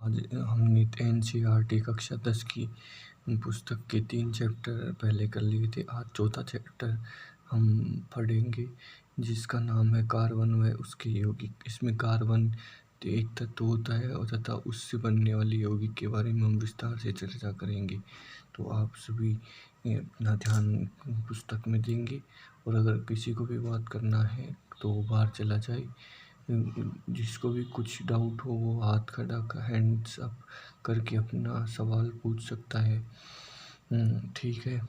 आज हमने एनसीईआरटी कक्षा 10 की पुस्तक के 3 चैप्टर पहले कर लिए थे। आज चौथा चैप्टर हम पढ़ेंगे जिसका नाम है कार्बन व उसके यौगिक। इसमें कार्बन एक तत्व होता है और तथा उससे बनने वाले यौगिक के बारे में हम विस्तार से चर्चा करेंगे। तो आप सभी अपना ध्यान पुस्तक में देंगे और अगर किसी को भी बात करना है तो वो बाहर चला जाए। जिसको भी कुछ डाउट हो वो हाथ खड़ा कर हैंड्स अप करके अपना सवाल पूछ सकता है। ठीक है।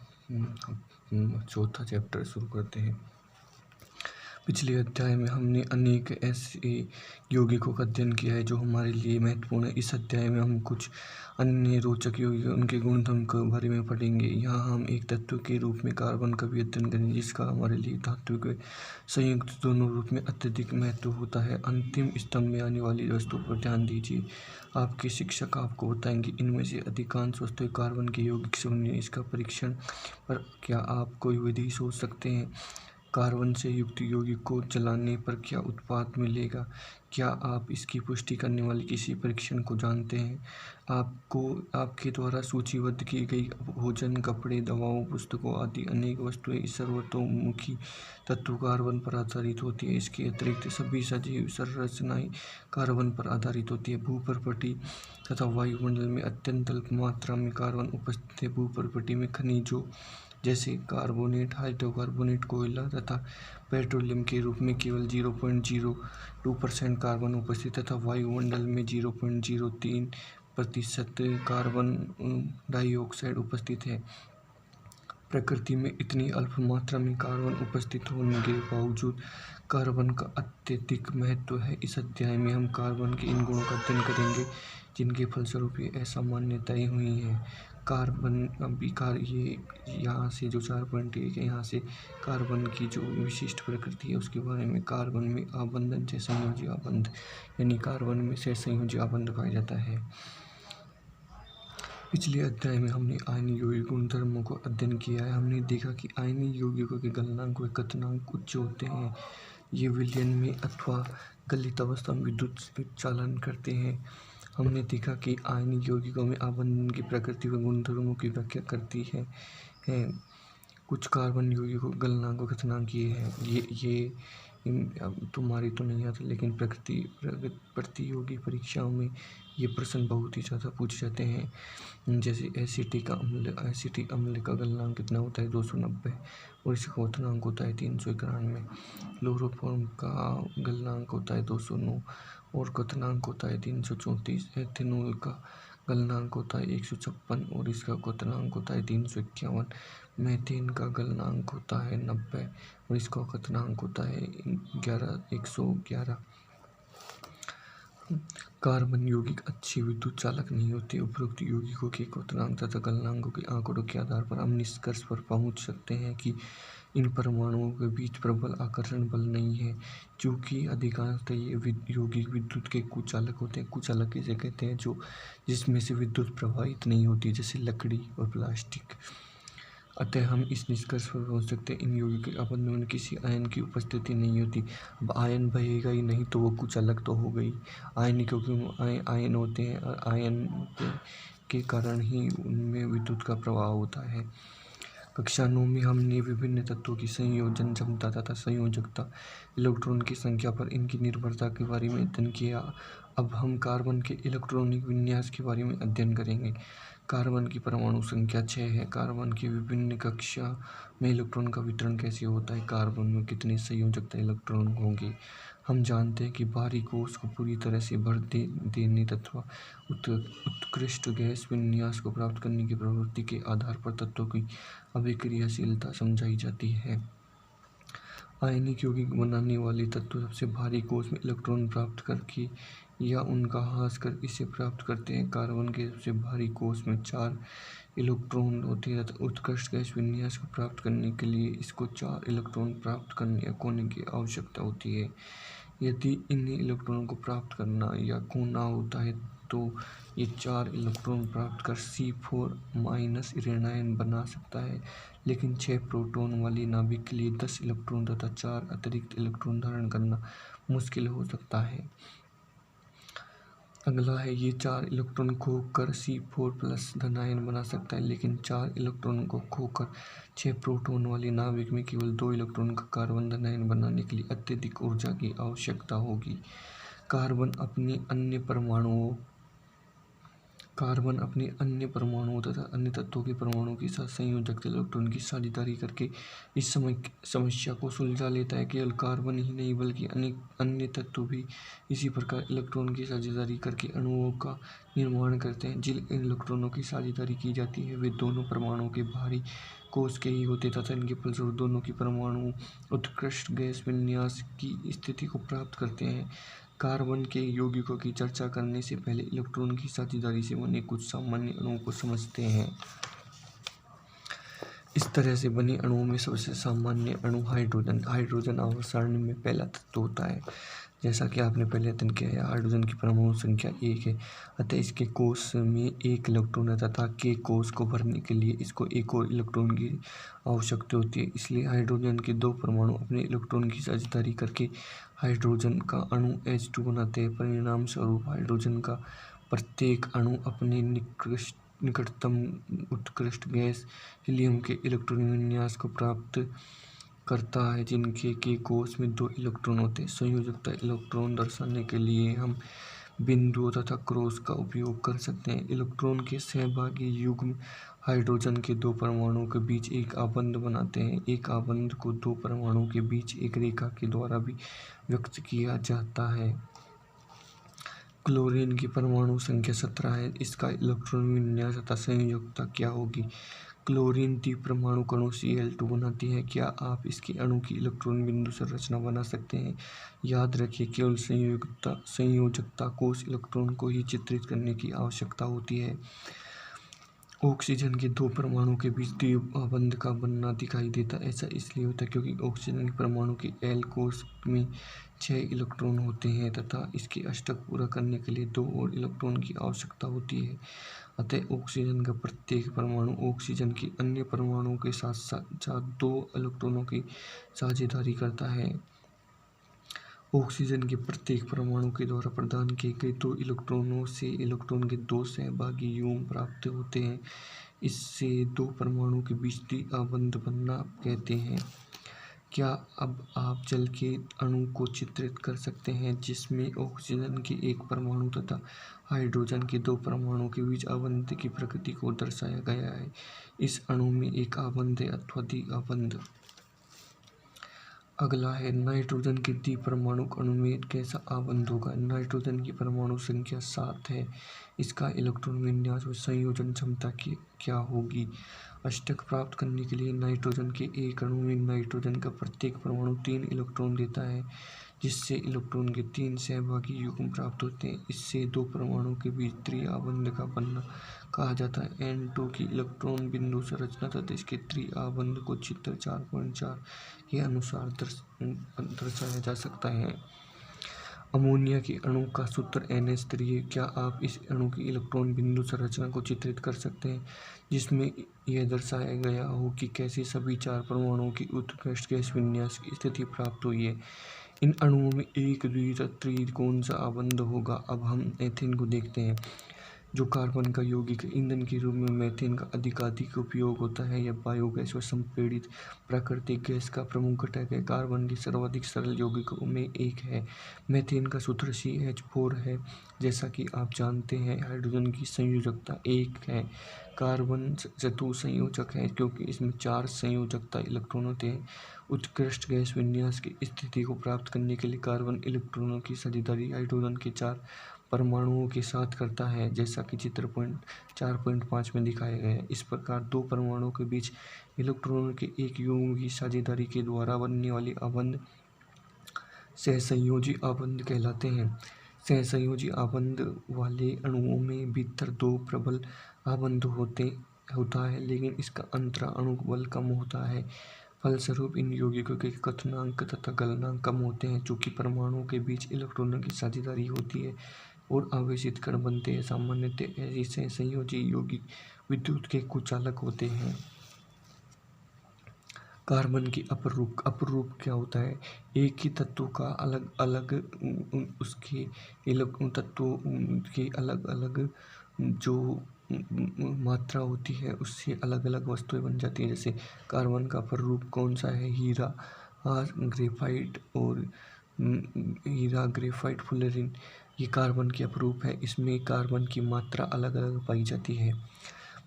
चौथा चैप्टर शुरू करते हैं। पिछले अध्याय में हमने अनेक ऐसे यौगिकों का अध्ययन किया है जो हमारे लिए महत्वपूर्ण है। इस अध्याय में हम कुछ अन्य रोचक यौगिक उनके गुणधर्म के बारे में पढ़ेंगे। यहाँ हम एक तत्व के रूप में कार्बन का भी अध्ययन करेंगे जिसका हमारे लिए धातु के संयुक्त दोनों रूप में अत्यधिक महत्व होता है। अंतिम स्तंभ में आने वाली वस्तु पर ध्यान दीजिए। आपके शिक्षक आपको बताएंगे इनमें से अधिकांश वस्तुएं कार्बन के यौगिक से बनी है। इसका परीक्षण पर क्या आप कोई विधि सोच सकते हैं? कार्बन से युक्त यौगिक को जलाने पर क्या उत्पाद मिलेगा? क्या आप इसकी पुष्टि करने वाले किसी परीक्षण को जानते हैं? आपको आपके द्वारा सूचीबद्ध की गई भोजन, कपड़े, दवाओं, पुस्तकों आदि अनेक वस्तुएं सर्वतोमुखी तत्व कार्बन पर आधारित होती है। इसके अतिरिक्त सभी सजीव संरचनाएं कार्बन पर आधारित होती है। भूपर्पटी तथा वायुमंडल में अत्यंत अल्प मात्रा में कार्बन उपस्थित है। भूपर्पटी में खनिजों जैसे कार्बोनेट, हाइड्रोकार्बोनेट, कोयला तथा पेट्रोलियम के रूप में केवल 0.02% कार्बन उपस्थित तथा वायुमंडल में 0.03% कार्बन डाइऑक्साइड उपस्थित है। प्रकृति में इतनी अल्प मात्रा में कार्बन उपस्थित होने के बावजूद कार्बन का अत्यधिक महत्व है। इस अध्याय में हम कार्बन के इन गुणों का अध्ययन करेंगे जिनके फलस्वरूप ये असामान्यताएं हुई हैं। कार्बन ये यहाँ से जो 4.1 है यहाँ से कार्बन की जो विशिष्ट प्रकृति है उसके बारे में। कार्बन में आबंधन से संयोजी आबंध यानी कार्बन में से संयोजी आबंध पाया जाता है। पिछले अध्याय में हमने आयनिक यौगिक गुणधर्मों को अध्ययन किया है। हमने देखा कि आयनिक यौगिकों के गलनांक व गलनांक उच्च होते हैं। ये विलयन में अथवा गलित अवस्था में विद्युत चालन करते हैं। हमने देखा कि आयनिक यौगिकों में आबंधन की प्रकृति व गुणधर्मों की व्याख्या करती है। कुछ कार्बन यौगिकों के गलनांक व गलनांक ये है। ये तुम्हारी तो नहीं आता लेकिन प्रतियोगी परीक्षाओं में ये प्रश्न बहुत ही ज़्यादा पूछे जाते हैं। जैसे एसिटिक अम्ल का गलनांक कितना होता है? 290 और इसका क्वथनांक होता है 391। क्लोरोफॉर्म का गलनांक होता है 209 और क्वथनांक होता है 334। एथेनॉल का गलनांक होता है 156 और इसका क्वथनांक होता है 351। मीथेन का गलनांक होता है 90 और इसका क्वथनांक होता है 111। कार्बन यौगिक अच्छे विद्युत चालक नहीं होते। उपरोक्त यौगिकों के क्वथनांक तथा गलनांकों के आंकड़ों के आधार पर हम निष्कर्ष पर पहुंच सकते हैं कि इन परमाणुओं के बीच प्रबल आकर्षण बल नहीं है। चूँकि अधिकांशतः ये यौगिक विद्युत के कुचालक होते हैं। कुचालक किसे कहते हैं? जिसमें से विद्युत प्रवाहित नहीं होती, जैसे लकड़ी और प्लास्टिक। अतः हम इस निष्कर्ष पर पहुंच सकते हैं इन यौगिक के आबंध में किसी आयन की उपस्थिति नहीं होती। अब आयन बहेगा ही नहीं तो वो कुचालक तो हो गई। आयन क्योंकि आयन होते हैं और आयन के कारण ही उनमें विद्युत का प्रवाह होता है। कक्षा 9 में हमने विभिन्न तत्वों की संयोजन क्षमता तथा संयोजकता, इलेक्ट्रॉन की संख्या पर इनकी निर्भरता के बारे में अध्ययन किया। अब हम कार्बन के इलेक्ट्रॉनिक विन्यास के बारे में अध्ययन करेंगे। कार्बन की परमाणु संख्या 6 है। कार्बन की विभिन्न कक्षा में इलेक्ट्रॉन का वितरण कैसे होता है? कार्बन में कितने संयोजकता इलेक्ट्रॉन होंगे? हम जानते हैं कि बाहरी कोश को पूरी तरह से भर देने तथा उत्कृष्ट गैस विन्यास को प्राप्त करने की प्रवृत्ति के आधार पर तत्वों की अभिक्रियाशीलता समझाई जाती है। आयनिक यौगिक बनाने वाले तत्व सबसे भारी कोश में इलेक्ट्रॉन प्राप्त करके या उनका ह्रास कर इसे प्राप्त करते हैं। कार्बन के सबसे भारी कोश में 4 इलेक्ट्रॉन होते हैं तथा उत्कृष्ट गैस विन्यास को प्राप्त करने के लिए इसको 4 इलेक्ट्रॉन प्राप्त करने या खोने की आवश्यकता होती है। यदि इन इलेक्ट्रॉनों को प्राप्त करना या खोना होता है तो ये 4 इलेक्ट्रॉन प्राप्त कर C4- ऋणायन बना सकता है। लेकिन 6 प्रोटॉन वाली नाभिक के लिए 10 इलेक्ट्रॉन तथा 4 अतिरिक्त इलेक्ट्रॉन धारण करना मुश्किल हो सकता है। अगला है ये 4 इलेक्ट्रॉन खोकर C4+ धन आयन बना सकता है, लेकिन 4 इलेक्ट्रॉन को खोकर 6 प्रोटॉन वाले नाभिक में केवल 2 इलेक्ट्रॉन का कार्बन धन आयन बनाने के लिए अत्यधिक ऊर्जा की आवश्यकता होगी। कार्बन अपने अन्य परमाणुओं तथा अन्य तत्वों के परमाणुओं के साथ संयोजक इलेक्ट्रॉन की साझेदारी करके इस समस्या को सुलझा लेता है। केवल कार्बन ही नहीं बल्कि अन्य तत्व भी इसी प्रकार इलेक्ट्रॉन की साझेदारी करके अणुओं का निर्माण करते हैं। जिन इलेक्ट्रॉनों की साझेदारी की जाती है वे दोनों परमाणुओं के बाहरी कोश के ही होते तथा इनके फलस्वरूप दोनों के परमाणु उत्कृष्ट गैस विन्यास की स्थिति को प्राप्त करते हैं। कार्बन के यौगिकों की चर्चा करने से पहले इलेक्ट्रॉन की साझेदारी से बने कुछ सामान्य अणुओं को समझते हैं। इस तरह से बने अणुओं में सबसे सामान्य अणु हाइड्रोजन आवर्त सारणी में पहला तत्व होता है। जैसा कि आपने पहले अध्ययन किया है, हाइड्रोजन की परमाणु संख्या 1 है, अतः इसके कोश में 1 इलेक्ट्रॉन है तथा के कोश को भरने के लिए इसको एक और इलेक्ट्रॉन की आवश्यकता होती है। इसलिए हाइड्रोजन के 2 परमाणु अपने इलेक्ट्रॉन की साझेदारी करके हाइड्रोजन का अणु H2 बनाते हैं। परिणाम स्वरूप हाइड्रोजन का प्रत्येक अणु अपने निकटतम उत्कृष्ट गैस हीलियम के इलेक्ट्रॉन विन्यास को प्राप्त करता है, जिनके के कोश में 2 इलेक्ट्रॉन होते हैं। संयोजकता इलेक्ट्रॉन दर्शाने के लिए हम बिंदुओं तथा क्रॉस का उपयोग कर सकते हैं। इलेक्ट्रॉन के सहभागी युग्म हाइड्रोजन के 2 परमाणुओं के बीच एक आबंध बनाते हैं। एक आबंध को 2 परमाणुओं के बीच एक रेखा के द्वारा भी व्यक्त किया जाता है। क्लोरीन की परमाणु संख्या 17 है। इसका इलेक्ट्रॉन विन्यास तथा संयोजकता क्या होगी? क्लोरीन द्विपरमाणु कणों Cl2 बनाती है। क्या आप इसके अणु की इलेक्ट्रॉन बिंदु संरचना बना सकते हैं? याद रखिए, केवल संयोजकता कोश इलेक्ट्रॉन को ही चित्रित करने की आवश्यकता होती है। ऑक्सीजन के 2 परमाणु के बीच द्विआबंध का बनना दिखाई देता है। ऐसा इसलिए होता है क्योंकि ऑक्सीजन के परमाणु के L कोश में 6 इलेक्ट्रॉन होते हैं तथा इसके अष्टक पूरा करने के लिए 2 और इलेक्ट्रॉन की आवश्यकता होती है। अतः ऑक्सीजन का प्रत्येक परमाणु ऑक्सीजन के अन्य परमाणुओं के साथ साथ 2 इलेक्ट्रॉनों की साझेदारी करता है। ऑक्सीजन के प्रत्येक परमाणु के द्वारा प्रदान किए गए 2 इलेक्ट्रॉनों से इलेक्ट्रॉन के 2 सहभागी युग्म प्राप्त होते हैं। इससे 2 परमाणुओं के बीच द्विआबंध बनना कहते हैं। क्या अब आप जल के अणु को चित्रित कर सकते हैं जिसमें ऑक्सीजन के 1 परमाणु तथा हाइड्रोजन के 2 परमाणुओं के बीच आबंध की प्रकृति को दर्शाया गया है? इस अणु में एक आबंध है अथवा द्विआबंध। अगला है नाइट्रोजन के द्विपरमाणु अणु में कैसा आबंध होगा? नाइट्रोजन की परमाणु संख्या 7 है। इसका इलेक्ट्रॉन विन्यास और संयोजन क्षमता क्या होगी? अष्टक प्राप्त करने के लिए नाइट्रोजन के एक अणु में नाइट्रोजन का प्रत्येक परमाणु 3 इलेक्ट्रॉन देता है, जिससे इलेक्ट्रॉन के 3 सहभागी युग्म प्राप्त होते हैं। इससे 2 परमाणुओं के बीच त्रिआबंध का बनना कहा जाता है। N2 की इलेक्ट्रॉन बिंदु संरचना तथा इसके त्रिआबंध को चित्र 4.4 के अनुसार दर्शाया जा सकता है। अमोनिया के अणु का सूत्र NH3 है। क्या आप इस अणु की इलेक्ट्रॉन बिंदु संरचना को चित्रित कर सकते हैं जिसमें यह दर्शाया गया हो कि कैसे सभी 4 परमाणुओं की उत्कृष्ट गैस विन्यास की स्थिति प्राप्त हुई है? इन अणुओं में एक द्वित्रि कौन सा आबंध होगा? अब हम एथेन को देखते हैं, जो कार्बन का यौगिक ईंधन के रूप में मीथेन का अधिकाधिक उपयोग होता है। यह बायोगैस व संपीड़ित प्राकृतिक गैस का प्रमुख घटक है। कार्बन के सर्वाधिक सरल यौगिकों में एक है। मीथेन का सूत्र CH4 है। जैसा कि आप जानते हैं, हाइड्रोजन की संयोजकता 1 है। कार्बन चतुसंयोजक है क्योंकि इसमें 4 संयोजकता इलेक्ट्रॉन होते हैं। उत्कृष्ट गैस विन्यास की स्थिति को प्राप्त करने के लिए कार्बन इलेक्ट्रॉनों की साझेदारी हाइड्रोजन के 4 परमाणुओं के साथ करता है, जैसा कि चित्र 4.5 में दिखाया गया है। इस प्रकार 2 परमाणुओं के बीच इलेक्ट्रॉनों के एक युग्म की साझेदारी के द्वारा बनने वाले आबंध सहसंयोजी आबंध कहलाते हैं। सहसंयोजी आबंध वाले अणुओं में भीतर 2 प्रबल आबंध होता है, लेकिन इसका अंतरा अणु बल कम होता है। फलस्वरूप इन यौगिकों के क्वथनांक तथा गलनांक कम होते हैं। चूंकि परमाणुओं के बीच इलेक्ट्रॉनों की साझेदारी होती है और आवेशित कण बनते हैं, सामान्यतः ऐसे सहसंयोजी यौगिक विद्युत के कुचालक होते हैं। कार्बन की अपरूप अपरूप क्या होता है? एक ही तत्व का अलग अलग उसके तत्वों की अलग अलग जो मात्रा होती है उससे अलग अलग वस्तुएं बन जाती हैं। जैसे कार्बन का अपरूप कौन सा है? हीरा, ग्रेफाइट और हीरा, ग्रेफाइट, फ्लोरीन, ये कार्बन के अपरूप है। इसमें कार्बन की मात्रा अलग अलग पाई जाती है।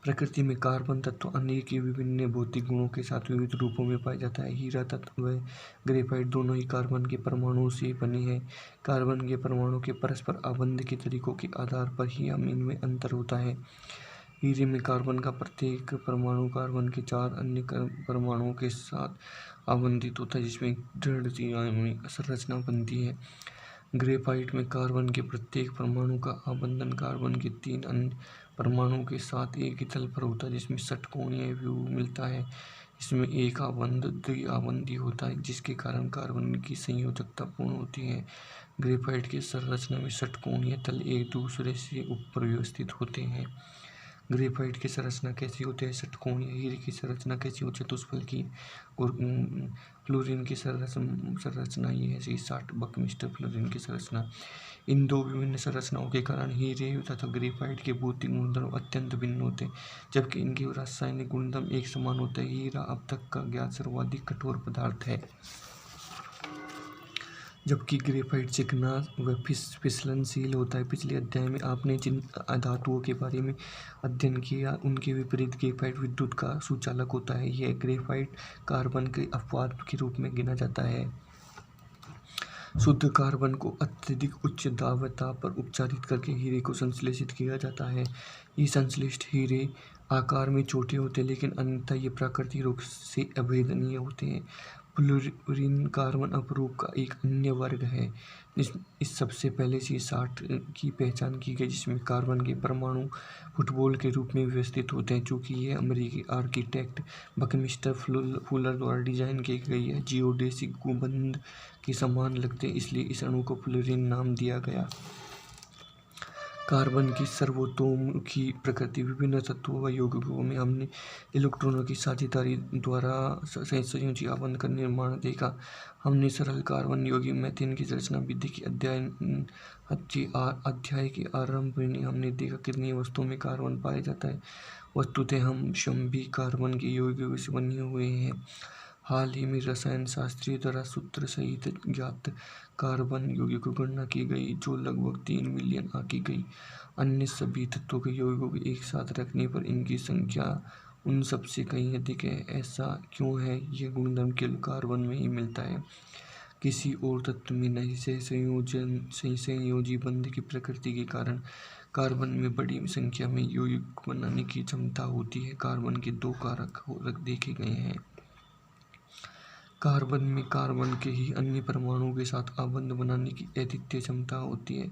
प्रकृति में कार्बन तत्व अनेक ही विभिन्न भौतिक गुणों के साथ विविध रूपों में पाया जाता है। हीरा तत्व व ग्रेफाइट दोनों ही कार्बन के परमाणुओं से बने हैं। कार्बन के परमाणु के परस्पर आबंध के तरीकों के आधार पर ही इनमें अंतर होता है। हीरे में कार्बन का प्रत्येक परमाणु कार्बन के 4 अन्य परमाणुओं के साथ आबंधित होता है, जिसमें दृढ़ त्रिआयामी संरचना बनती है। ग्रेफाइट में कार्बन के प्रत्येक परमाणु का आबंधन कार्बन के 3 अन्य परमाणुओं के साथ एक ही तल पर होता है, जिसमें षटकोणीय व्यूह मिलता है। इसमें एक आबंध द्विआबंधी होता है, जिसके कारण कार्बन की संयोजकता पूर्ण होती है। ग्रेफाइट की संरचना में षटकोणीय तल एक दूसरे से ऊपर व्यवस्थित होते हैं। ग्रेफाइट की संरचना कैसी होती है? षटकोणीय। हीरे की संरचना कैसी होती है? चतुष्फलकीय। और फ्लोरीन की संरचना ये है 60 बकमिस्टर फ्लोरीन की संरचना। इन दो विभिन्न संरचनाओं के कारण हीरे तथा ग्रेफाइट के भौतिक गुणधर्म अत्यंत भिन्न होते हैं, जबकि इनके रासायनिक गुणधर्म एक समान होते हैं। हीरा अब तक का ज्ञात सर्वाधिक कठोर पदार्थ है, जबकि ग्रेफाइट चिकना व फिसलनशील होता है। पिछले अध्याय में आपने जिन धातुओं के बारे में अध्ययन किया उनके विपरीत ग्रेफाइट विद्युत का सुचालक होता है। यह ग्रेफाइट कार्बन के अपवाद के रूप में गिना जाता है। शुद्ध कार्बन को अत्यधिक उच्च दाब व ताप पर उपचारित करके हीरे को संश्लेषित किया जाता है। ये संश्लिष्ट हीरे आकार में छोटे होते हैं, लेकिन अन्यथा ये प्राकृतिक रूप से अभेदनीय होते हैं। फ्लोरीन कार्बन अपरूप का एक अन्य वर्ग है। इस सबसे पहले C60 की पहचान की गई, जिसमें कार्बन के परमाणु फुटबॉल के रूप में व्यवस्थित होते हैं। चूंकि यह अमेरिकी आर्किटेक्ट बकमिस्टर फुलर द्वारा डिजाइन की गई है, जियोडेसिक गुंबद के समान लगते हैं, इसलिए इस अणु को फ्लोरीन नाम दिया गया। कार्बन की सर्वतोमुखी प्रकृति। विभिन्न तत्वों व यौगिकों में हमने इलेक्ट्रॉनों की साझेदारी द्वारा संयोजी आबंध का निर्माण देखा। हमने सरल कार्बन यौगिक मीथेन की संरचना विधि के अध्याय के आरंभ में हमने देखा कितनी वस्तुओं में कार्बन पाया जाता है। वस्तुतः हम सभी कार्बन के यौगिकों से बने हुए हैं। हाल ही में रसायन शास्त्रियों द्वारा सूत्र सहित ज्ञात कार्बन यौगिकों की गणना की गई, जो लगभग 3 मिलियन आंकी गई। अन्य सभी तत्वों के यौगिकों को एक साथ रखने पर इनकी संख्या उन सबसे कहीं अधिक है। ऐसा क्यों है? यह गुणधर्म केवल कार्बन में ही मिलता है, किसी और तत्व में नहीं। सहसंयोजी बंध की प्रकृति के कारण कार्बन में बड़ी संख्या में यौगिक बनाने की क्षमता होती है। कार्बन के 2 कारक देखे गए हैं। कार्बन में कार्बन के ही अन्य परमाणुओं के साथ आबंध बनाने की अद्वितीय क्षमता होती है,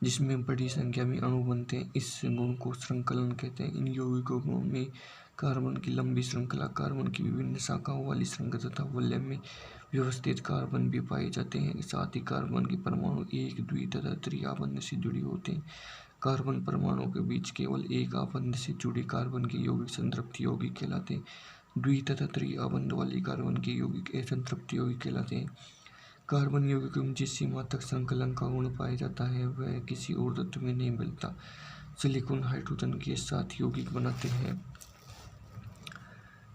जिसमें बड़ी संख्या में अणु बनते हैं। इस गुण को श्रृंखलन कहते हैं। इन यौगिकों में कार्बन की लंबी श्रृंखला, कार्बन की विभिन्न शाखाओं वाली श्रृंखला तथा वलय में व्यवस्थित कार्बन भी पाए जाते हैं। साथ ही कार्बन के परमाणु एक, द्वि तथा त्रि आबंध से जुड़े होते हैं। कार्बन परमाणुओं के बीच केवल एक आबंध से जुड़े कार्बन के यौगिक संतृप्ति यौगिक कहलाते हैं। द्वि तथा त्रि आबंध वाले कार्बन के यौगिक असंतृप्ति यौगिक कहलाते हैं। कार्बन यौगिकों में जिस सीमा तक संकलन का गुण पाया जाता है वह किसी और तत्व में नहीं मिलता। सिलिकॉन हाइड्रोजन के साथ यौगिक बनाते हैं,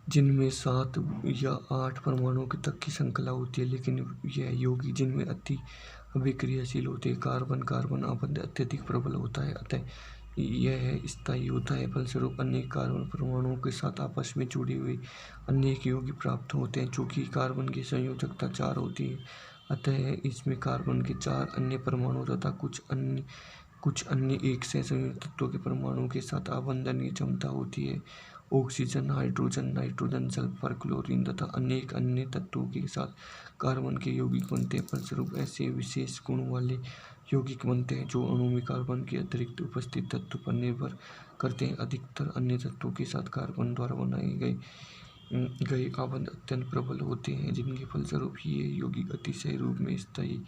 जिनमें 7 या 8 परमाणुओं तक की श्रृंखला होती है, लेकिन यह यौगिक जिनमें अति अभिक्रियाशील होते हैं। कार्बन कार्बन आबंध अत्यधिक प्रबल होता है, अतः यह स्थायी होता है। फलस्वरूप अनेक कार्बन परमाणुओं के साथ आपस में जुड़े हुए अनेक यौगिक प्राप्त होते हैं। चूंकि कार्बन की संयोजकता 4 होती है, अतः इसमें कार्बन के 4 अन्य परमाणु तथा कुछ अन्य एक से संयुक्त तत्वों के परमाणुओं के साथ आबंधन की क्षमता होती है। Oxygen, hydrogen, nitrogen, sulphur, chlorine तथा अनेक अन्य तत्वों के साथ कार्बन के यौगिक बनते हैं। फलस्वरूप ऐसे विशेष गुण वाले यौगिक बनते हैं जो अणु में कार्बन के अतिरिक्त उपस्थित तत्व पर निर्भर करते हैं। अधिकतर अन्य तत्वों के साथ कार्बन द्वारा बनाए गए आबंध अत्यंत प्रबल होते हैं, जिनके फलस्वरूप ये यौगिक अतिशय रूप में स्थायी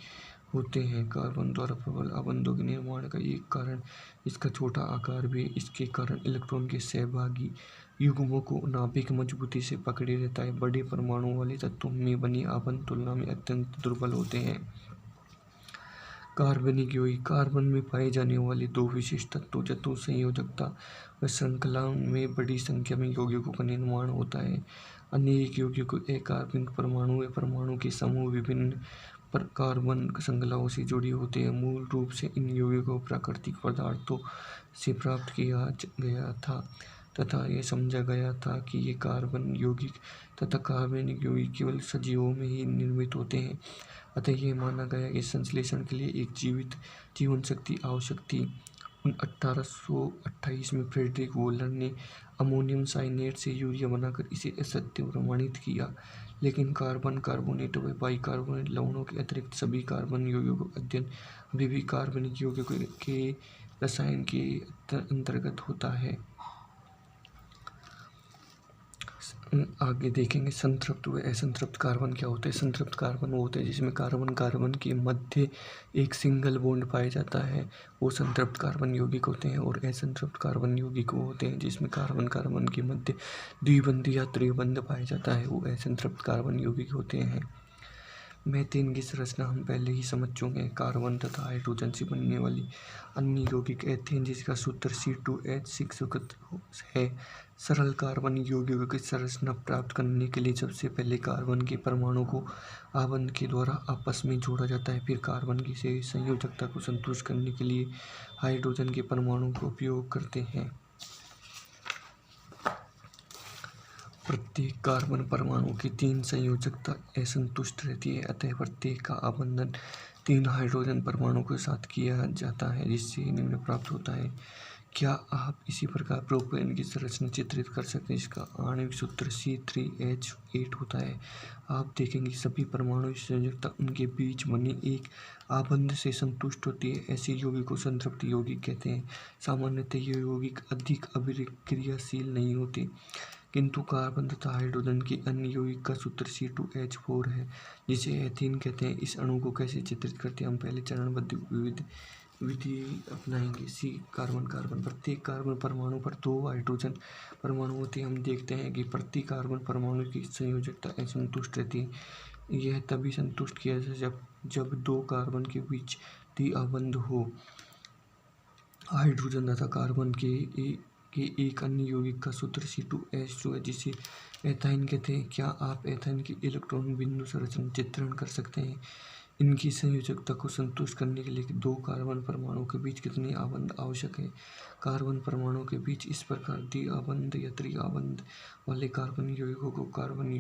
होते हैं। कार्बन द्वारा प्रबल आबंधों के निर्माण का एक कारण इसका छोटा आकार भी है। इसके कारण इलेक्ट्रॉन के सहभागी युग्मों को नाभिक मजबूती से पकड़े रहता है। बड़े परमाणु वाले तत्वों में बनी आबंध तुलना में अत्यंत दुर्बल होते हैं। कार्बनिक यौगिक कार्बन में पाए जाने वाले दो विशिष्ट तत्वों चतुसंयोजकता व श्रृंखला में बड़ी संख्या में यौगिकों का निर्माण होता है। अनेक यौगिकों अकार्बनिक परमाणु व परमाणु के समूह विभिन्न कार्बन श्रृंखलाओं से जुड़े होते हैं। मूल रूप से इन यौगिकों को प्राकृतिक पदार्थों से प्राप्त किया गया था तथा यह समझा गया था कि ये कार्बन यौगिक तथा कार्बनिक यौगिक केवल सजीवों में ही निर्मित होते हैं। अतः यह माना गया कि संश्लेषण के लिए एक जीवित जीवन शक्ति आवश्यक थी। 1828 में फ्रेडरिक वोलर ने अमोनियम साइनेट से यूरिया बनाकर इसे असत्य प्रमाणित किया। लेकिन कार्बन, कार्बोनेट व बाइकार्बोनेट लवणों के अतिरिक्त सभी कार्बन यौगिकों का अध्ययन अभी भी कार्बनिक यौगिकों के रसायन के अंतर्गत होता है। आगे देखेंगे संतृप्त व असंतृप्त कार्बन क्या होते हैं। संतृप्त कार्बन वो होते हैं जिसमें कार्बन कार्बन के मध्य एक सिंगल बॉन्ड पाया जाता है, वो संतृप्त कार्बन यौगिक होते हैं। और असंतृप्त कार्बन यौगिक वो होते हैं जिसमें कार्बन कार्बन के मध्य द्विबंध या त्रिबंध पाया जाता है, वो असंतृप्त कार्बन यौगिक होते हैं। मीथेन की संरचना हम पहले ही समझ चुके हैं। कार्बन तथा हाइड्रोजन से बनने वाली अन्य यौगिक एथेन जिसका सूत्र C2H6 है। सरल कार्बन यौगिकों की संरचना प्राप्त करने के लिए सबसे पहले कार्बन के परमाणु को आबंध के द्वारा आपस में जोड़ा जाता है। फिर कार्बन की से संयोजकता को संतुष्ट करने के लिए हाइड्रोजन के परमाणु का उपयोग करते हैं। प्रत्येक कार्बन परमाणु की 3 संयोजकता असंतुष्ट रहती है, अतः प्रत्येक का आबंधन 3 हाइड्रोजन परमाणु के साथ किया जाता है जिससे निम्न प्राप्त होता है। क्या आप इसी प्रकार प्रोपेन की संरचना चित्रित कर सकते हैं जिसका आणविक सूत्र C3H8 होता है। आप देखेंगे सभी परमाणु की संयोजकता उनके बीच बने एक आबंध से संतुष्ट होती है। ऐसे यौगिक को संतृप्त यौगिक कहते हैं। सामान्यतः ये यौगिक अधिक अभिक्रियाशील नहीं होते, किंतु कार्बन तथा हाइड्रोजन के अन्य यौगिक का सूत्र C2H4 है जिसे एथेन कहते हैं। इस अणु को कैसे चित्रित करते हैं, हम पहले चरणबद्ध विधि अपनाएंगे। सी कार्बन कार्बन प्रत्येक कार्बन परमाणु पर 2 हाइड्रोजन परमाणु होते हैं। हम देखते हैं कि प्रति कार्बन परमाणु की संयोजकता असंतुष्ट रहती है। यह तभी संतुष्ट किया जाए जब 2 कार्बन के बीच द्विआबंध हो। हाइड्रोजन तथा कार्बन के एक अन्य यौगिक का सूत्र C2H2 है जिसे एथाइन कहते हैं। क्या आप एथाइन की इलेक्ट्रॉन बिंदु संरचना चित्रण कर सकते हैं? इनकी संयोजकता को संतुष्ट करने के लिए 2 कार्बन परमाणु के बीच कितने आबंध आवश्यक है? कार्बन परमाणु के बीच इस प्रकार द्विआबंध या त्रिआबंध वाले कार्बन यौगिकों को कार्बन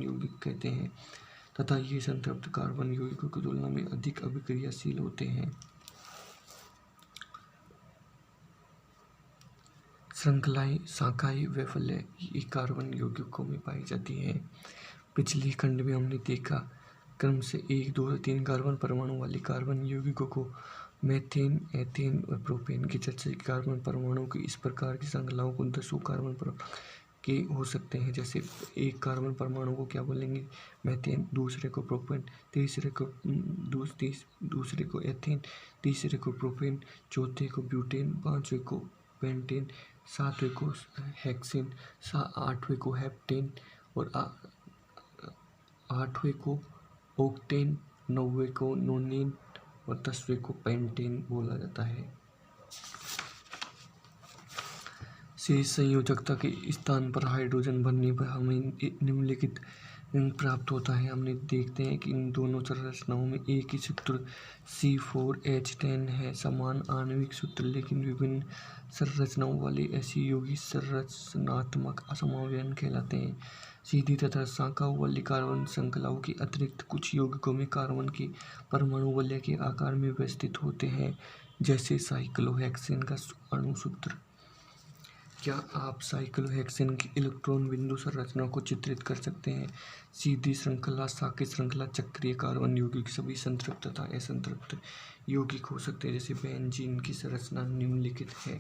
यौगिक कहते हैं तथा ये संतृप्त कार्बन यौगिकों की तुलना में अधिक अभिक्रियाशील होते हैं। श्रृंखलाएं, शाखाएं व फलें ये कार्बन यौगिकों में पाई जाती हैं। पिछले खंड में हमने देखा क्रम से 1, 2, 3 कार्बन परमाणु वाले कार्बन यौगिकों को मीथेन, एथेन व प्रोपेन की चर्चा की। कार्बन परमाणु की इस प्रकार की श्रृंखलाओं को 10 कार्बन परमाणु के हो सकते हैं। जैसे एक कार्बन परमाणु को क्या बोलेंगे? मीथेन, दूसरे को प्रोपेन, दूसरे को एथेन, तीसरे को प्रोपेन, चौथे को ब्यूटेन, 5वें को पेंटेन, 7वें को हेक्सेन, 8वें को हेप्टेन और 8वें को ओक्टेन, 9वें को नोनेन और 10वें को पेंटेन बोला जाता है। शेष संयोजकता के स्थान पर हाइड्रोजन बनने पर हमें निम्नलिखित प्राप्त होता है। हमने देखते हैं कि इन दोनों संरचनाओं में एक ही सूत्र C4H10 है, समान आणविक सूत्र लेकिन विभिन्न संरचनाओं वाले ऐसे यौगिक संरचनात्मक असमावयव कहलाते हैं। सीधी तथा शाखाओं वाली कार्बन श्रृंखलाओं के अतिरिक्त कुछ यौगिकों में कार्बन के परमाणु वलय के आकार में व्यवस्थित होते हैं, जैसे साइक्लोहेक्सेन का अणु सूत्र। क्या आप साइक्लोहेक्सेन की इलेक्ट्रॉन बिंदु संरचना को चित्रित कर सकते हैं? सीधी श्रृंखला, शाखीय श्रृंखला, चक्रीय कार्बन यौगिक सभी संतृप्त तथा असंतृप्त यौगिक हो सकते हैं। जैसे बेंजीन की संरचना निम्नलिखित है।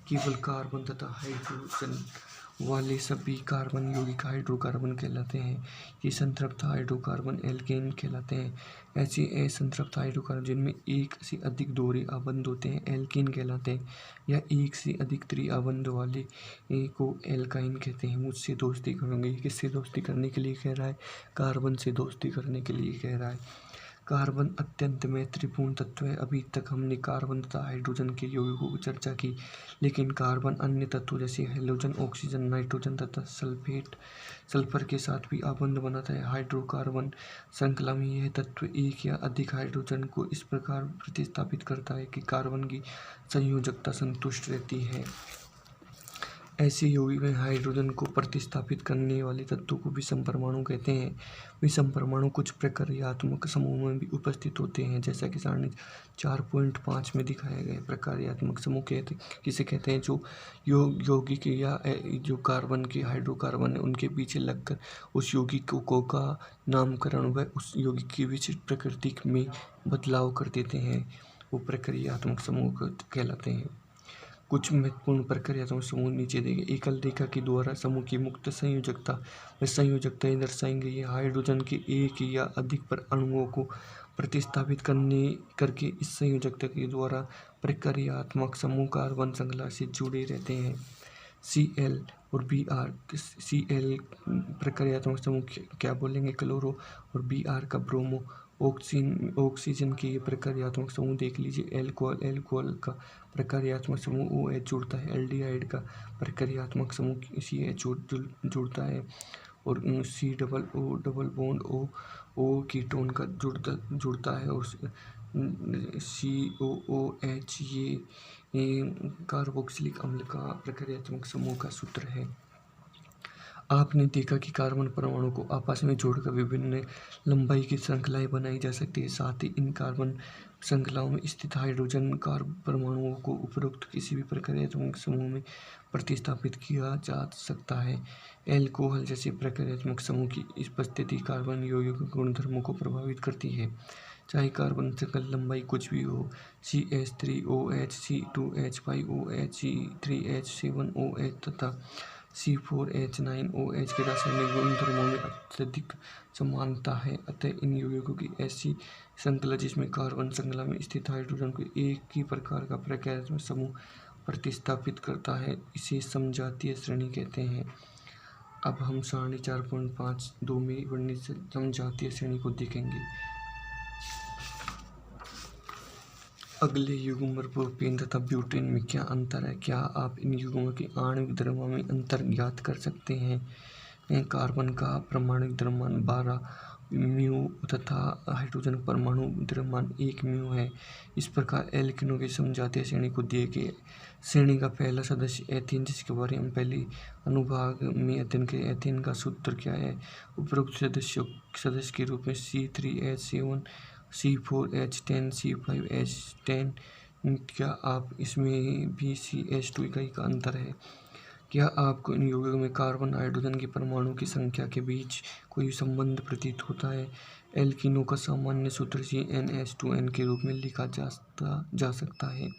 केवल कार्बन तथा हाइड्रोजन वाले सभी कार्बन यौगिक हाइड्रोकार्बन कहलाते हैं। ये संतृप्त हाइड्रोकार्बन एल्केन कहलाते हैं। ऐसे असंतृप्त हाइड्रोकार्बन जिनमें एक से अधिक दोहरे आबंध होते हैं एल्कीन कहलाते हैं, या एक से अधिक त्रिआबंध वाले को एल्काइन कहते हैं। मुझसे दोस्ती करोगे, किससे दोस्ती करने के लिए कह रहा है? कार्बन से दोस्ती करने के लिए कह रहा है। कार्बन अत्यंत मैत्रीपूर्ण तत्व है। अभी तक हमने कार्बन तथा हाइड्रोजन के यौगिकों की चर्चा की, लेकिन कार्बन अन्य तत्वों जैसे हैलोजन, ऑक्सीजन, नाइट्रोजन तथा सल्फर के साथ भी आबंध बनाता है। हाइड्रोकार्बन श्रृंखला में यह तत्व एक या अधिक हाइड्रोजन को इस प्रकार प्रतिस्थापित करता है कि कार्बन की संयोजकता संतुष्ट रहती है। ऐसे यौगिक में हाइड्रोजन को प्रतिस्थापित करने वाले तत्वों को विषम परमाणु कहते हैं। विषम परमाणु कुछ प्रकार्यात्मक समूह में भी उपस्थित होते हैं, जैसा कि सारणी 4.5 में दिखाया गया है। प्रकार्यात्मक समूह किसे कहते हैं? जो यौगिक या जो कार्बन के हाइड्रोकार्बन है उनके पीछे लगकर उस यौगिकों का नामकरण व उस यौगिक की विशिष्ट प्रकृति में बदलाव कर देते हैं, वो प्रक्रियात्मक समूह कहलाते हैं। कुछ महत्वपूर्ण प्रक्रियात्मक समूह नीचे दिए गए एकल रेखा के द्वारा समूह की मुक्त संयोजकता व संयोजकताएं दर्शाई गई है। हाइड्रोजन के एक या अधिक पर अणुओं को प्रतिस्थापित करके इस संयोजकता के द्वारा प्रक्रियात्मक समूह कार्बन श्रृंखला से जुड़े रहते हैं। Cl और Br, Cl प्रक्रियात्मक समूह क्या बोलेंगे? क्लोरो, और Br का ब्रोमो। ऑक्सीजन के ये प्रक्रियात्मक समूह देख लीजिए। एल्कोहल का प्रक्रियात्मक समूह OH जुड़ता है। एल्डिहाइड का प्रक्रियात्मक समूह CH जुड़ता है। और C double O double bond O ketone का जुड़ता है। और COOH ये कार्बोक्सिलिक अम्ल का प्रक्रियात्मक समूह का सूत्र है। आपने देखा कि कार्बन परमाणु को आपस में जोड़कर विभिन्न लंबाई की श्रृंखलाएं बनाई जा सकती है। साथ ही इन कार्बन श्रृंखलाओं में स्थित हाइड्रोजन परमाणुओं को उपरोक्त किसी भी प्रक्रियात्मक समूह में प्रतिस्थापित किया जा सकता है। एल्कोहल जैसे प्रक्रियात्मक समूह की उपस्थिति कार्बन यौगिक गुणधर्मों को प्रभावित करती है, चाहे कार्बन श्रृंखला लंबाई कुछ भी हो। CH3OH, C2H5OH, C3H7OH तथा C4H9OH के रासायनिक गुणधर्मों में अत्यधिक समानता है। अतः इन यौगिकों की ऐसी श्रृंखला जिसमें कार्बन श्रृंखला में स्थित हाइड्रोजन को एक ही प्रकार का प्रक्रियात्मक समूह प्रतिस्थापित करता है, इसे समजातीय श्रेणी कहते हैं। अब हम सारणी 4.5 में वर्णित समजातीय श्रेणी को देखेंगे। अगले युग्म प्रोपेन तथा ब्यूटेन में क्या अंतर है? क्या आप इन युग्मों के आणविक द्रव्यमान में अंतर ज्ञात कर सकते हैं? कार्बन का परमाणु द्रव्यमान 12 म्यू तथा हाइड्रोजन परमाणु द्रव्यमान 1 म्यू है। इस प्रकार एल्कीनों की समजातीय श्रेणी को दिए गए। श्रेणी का पहला सदस्य एथेन, जिसके बारे में पहले अनुभाग में अध्ययन किया। एथेन का सूत्र क्या है? उपरोक्त सदस्य के रूप में C3H7, C4H10, C5H10। क्या आप इसमें भी CH2 इकाई का अंतर है? क्या आपको इन यौगिकों में कार्बन हाइड्रोजन के परमाणु की संख्या के बीच कोई संबंध प्रतीत होता है? एल्कीनों का सामान्य सूत्र CnH2n के रूप में लिखा जा सकता है,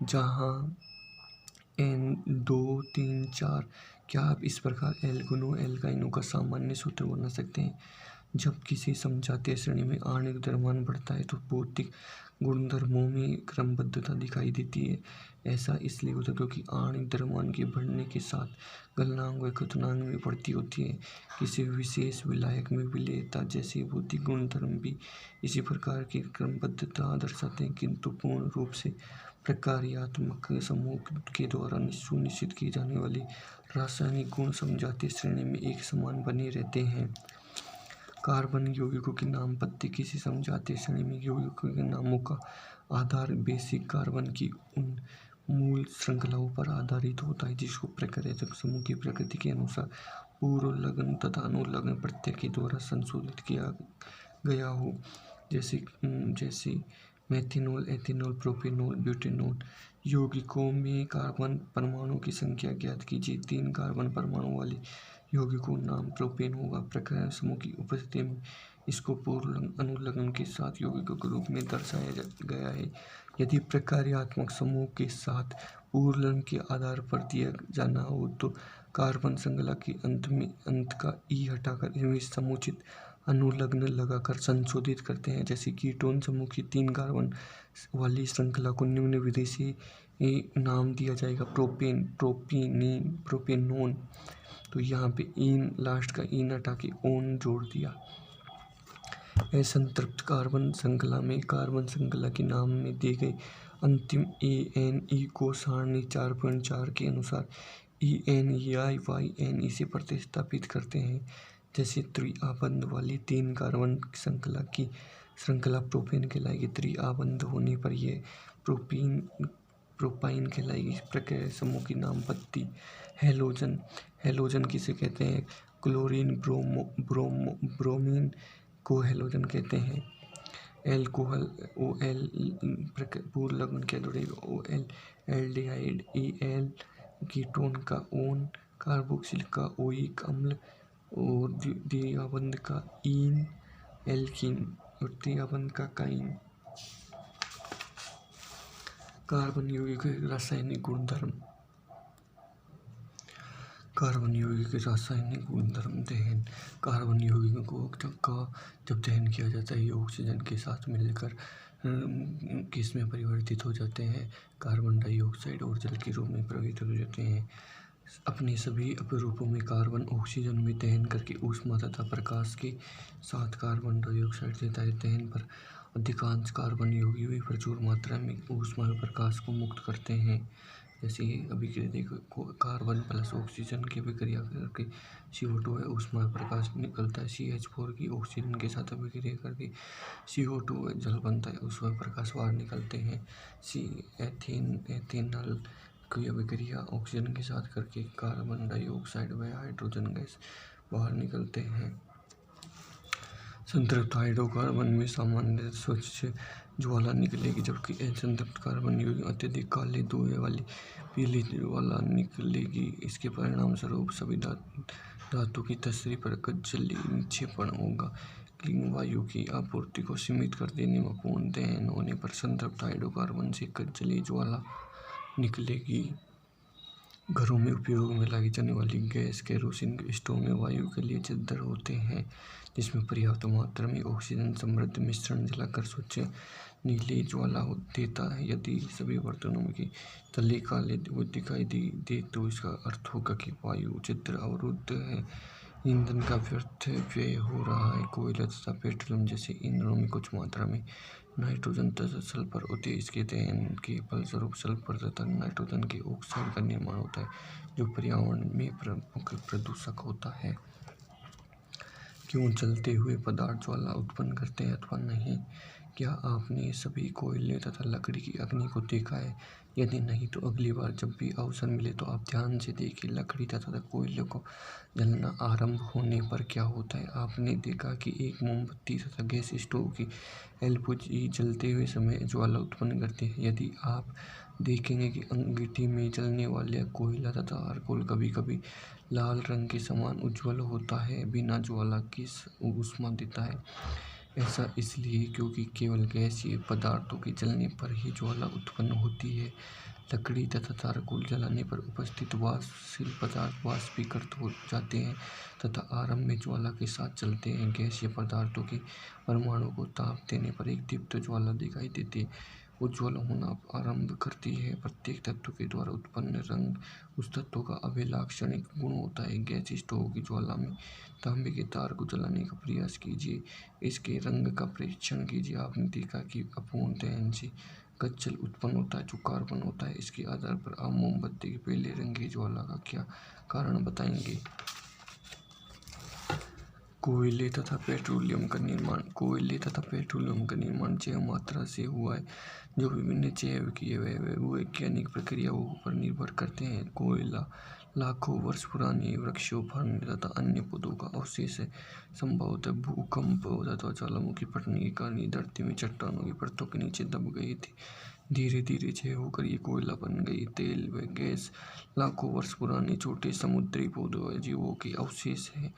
जहाँ N 2, 3, 4। क्या आप इस प्रकार एल्काइनों का सामान्य सूत्र बना सकते हैं? जब किसी समजातीय श्रेणी में आणविक द्रव्यमान बढ़ता है तो भौतिक गुणधर्मों में क्रमबद्धता दिखाई देती है। ऐसा इसलिए होता है क्योंकि आणविक द्रव्यमान के बढ़ने के साथ गलनांक व क्वथनांक में बढ़ती होती है। किसी विशेष विलायक में विलेयता जैसे भौतिक गुणधर्म भी इसी प्रकार की क्रमबद्धता दर्शाते हैं, किंतु पूर्ण रूप से प्रक्रियात्मक समूह के द्वारा सुनिश्चित की जाने वाली रासायनिक गुण समजातीय श्रेणी में एक समान बने रहते हैं। कार्बन यौगिकों की नाम पत्ती किसी समजातीय श्रेणी में यौगिकों के नामों का आधार बेसिक कार्बन की उन मूल श्रृंखलाओं पर आधारित होता है जिसको प्रक्रियात्मक समूह की प्रकृति के अनुसार पूर्व लग्न तथा अनुलग्न प्रत्यय के द्वारा संशोधित किया गया हो, जैसे मेथिनॉल, एथेनॉल, प्रोपेनॉल, ब्यूटेनॉल। यौगिकों में कार्बन परमाणु की संख्या ज्ञात कीजिए। 3 कार्बन परमाणु वाले यौगिकों नाम प्रोपेन होगा। प्रक्रिया समूह की उपस्थिति में इसको पूर्ण अनुलग्न के साथ यौगिकों के रूप में दर्शाया गया है। यदि प्रकार्यात्मक समूह के साथ पूर्ण के आधार पर दिया जाना हो तो कार्बन श्रृंखला के अंत का ई हटाकर इनमें समुचित अनुलग्न लगाकर संशोधित करते हैं। जैसे कीटोन समूह की 3 कार्बन वाली श्रृंखला को निम्न विधि से नाम दिया जाएगा: प्रोपेन, प्रोपीनीन, प्रोपेनोन। तो यहाँ पे ईन, लास्ट का ईन हटा के ओन जोड़ दिया। असंतृप्त कार्बन श्रृंखला में कार्बन श्रृंखला के नाम में दिए गए अंतिम ANE को सारणी 4.4 के अनुसार ENE या YNE से प्रतिस्थापित करते हैं। जैसे त्रिआबंध वाली 3 कार्बन श्रृंखला की श्रृंखला प्रोपेन कहलाएगी। त्रिआबंध होने पर यह प्रोपाइन कहलाएगी। इस प्रकार समूह की नाम पत्ती। हेलोजन, हेलोजन किसे कहते हैं? क्लोरीन, ब्रोमीन को हेलोजन कहते हैं। एल्कोहल, OL पूर्ण लग्न क्या जुड़ेगा? OL, एल्डिहाइड, EL, कीटोन का ओन, कार्बोक्सिल का ओइक अम्ल और द्विआबंध का ईन, एल्कीन और त्रिआबंध का काइन। कार्बन यौगिक के रासायनिक गुणधर्म। कार्बन यौगिक के रासायनिक गुणधर्म। दहन। कार्बन यौगिकों को जब दहन किया जाता है ये ऑक्सीजन के साथ मिलकर किस में परिवर्तित हो जाते हैं? कार्बन डाइऑक्साइड और जल के रूप में परिवर्तित हो जाते हैं। अपने सभी अपरूपों में कार्बन ऑक्सीजन में दहन करके ऊष्मा तथा प्रकाश के साथ कार्बन डाइऑक्साइड देता है। दहन पर अधिकांश कार्बन यौगिक भी प्रचुर मात्रा में ऊष्मा और प्रकाश को मुक्त करते हैं। जैसे अभिक्रिया देखो, कार्बन प्लस ऑक्सीजन की अभिक्रिया करके CO2 है, ऊष्मा और प्रकाश निकलता है। CH4 की ऑक्सीजन के साथ अभिक्रिया करके CO2 जल बनता है, ऊष्मा और प्रकाश बाहर निकलते हैं। एथेनॉल की अभिक्रिया ऑक्सीजन के साथ करके कार्बन डाइऑक्साइड व हाइड्रोजन गैस बाहर निकलते हैं। संतृप्त हाइड्रोकार्बन में सामान्य स्वच्छ ज्वाला निकलेगी, जबकि असंतृप्त कार्बन यौगिक अत्यधिक काले धुएं वाली पीली ज्वाला निकलेगी। इसके परिणाम स्वरूप सभी धातु की तसरी पर जली निक्षेपण होगा। क्लीन वायु की आपूर्ति को सीमित कर देने में पूर्ण दहन होने पर संतृप्त हाइड्रोकार्बन से जली ज्वाला निकलेगी। घरों में उपयोग में लाई जाने वाली गैस केरोसिन स्टोव में वायु के लिए छिद्र होते हैं, जिसमें पर्याप्त मात्रा में ऑक्सीजन समृद्ध मिश्रण जलाकर स्वच्छ नीली ज्वाला देता है। यदि सभी बर्तनों की तले काले दिखाई दे तो इसका अर्थ होगा कि वायु छिद्र अवरुद्ध है। ईंधन का व्यर्थ व्यय हो रहा है। कोयला तथा पेट्रोलियम जैसे ईंधनों में कुछ मात्रा में नाइट्रोजन तथा सल्फर होते हैं। इसके दहन के फलस्वरूप सल्फर तथा नाइट्रोजन के ऑक्साइड का निर्माण होता है, जो पर्यावरण में प्रमुख प्रदूषक होता है। क्यों जलते हुए पदार्थ ज्वाला उत्पन्न करते हैं अथवा नहीं? क्या आपने सभी कोयले तथा लकड़ी की अग्नि को देखा है? यदि नहीं तो अगली बार जब भी अवसर मिले तो आप ध्यान से देखें। लकड़ी तथा कोयले को जलना आरंभ होने पर क्या होता है? आपने देखा कि एक मोमबत्ती तथा गैस स्टोव की LPG जलते हुए समय ज्वाला उत्पन्न करती है। यदि आप देखेंगे कि अंगीठी में जलने वाले कोयला तथा अल्कोहल कभी कभी लाल रंग के समान उज्ज्वल होता है, बिना ज्वाला की ऊष्मा देता है। ऐसा इसलिए क्योंकि केवल गैसीय पदार्थों के जलने पर ही ज्वाला उत्पन्न होती है। लकड़ी तथा चारकोल जलाने पर उपस्थित वाष्पशील पदार्थ वाष्पीकृत हो जाते हैं तथा आरंभ में ज्वाला के साथ चलते हैं। गैसीय पदार्थों के परमाणु को ताप देने पर एक दीप्त ज्वाला दिखाई देती है, उज्ज्वल होना आरंभ करती है। प्रत्येक तत्व के द्वारा उत्पन्न रंग उस तत्व का अभिलाक्षणिक गुण होता है। गैस स्टोव की ज्वाला में तांबे के तार को जलाने का प्रयास कीजिए, इसके रंग का परीक्षण कीजिए। आपने देखा कि अपूर्ण दहन से कज्जल उत्पन्न होता है, जो कार्बन होता है। इसके आधार पर आप मोमबत्ती की पीले रंग की ज्वाला का क्या कारण बताएंगे? कोयले तथा पेट्रोलियम का निर्माण। कोयले तथा पेट्रोलियम का निर्माण जैव मात्रा से हुआ है, जो विभिन्न जैविकीय व वैज्ञानिक प्रक्रियाओं पर निर्भर करते हैं। कोयला लाखों वर्ष पुराने वृक्षों, फर्न तथा अन्य पौधों का अवशेष है। संभवतः भूकंप तथा ज्वालामुखी फटने के कारण धरती में चट्टानों की परतों के नीचे दब गई थी। धीरे धीरे क्षय होकर ये कोयला बन गई। तेल व गैस लाखों वर्ष पुराने छोटे समुद्री पौधों व जीवों के अवशेष है।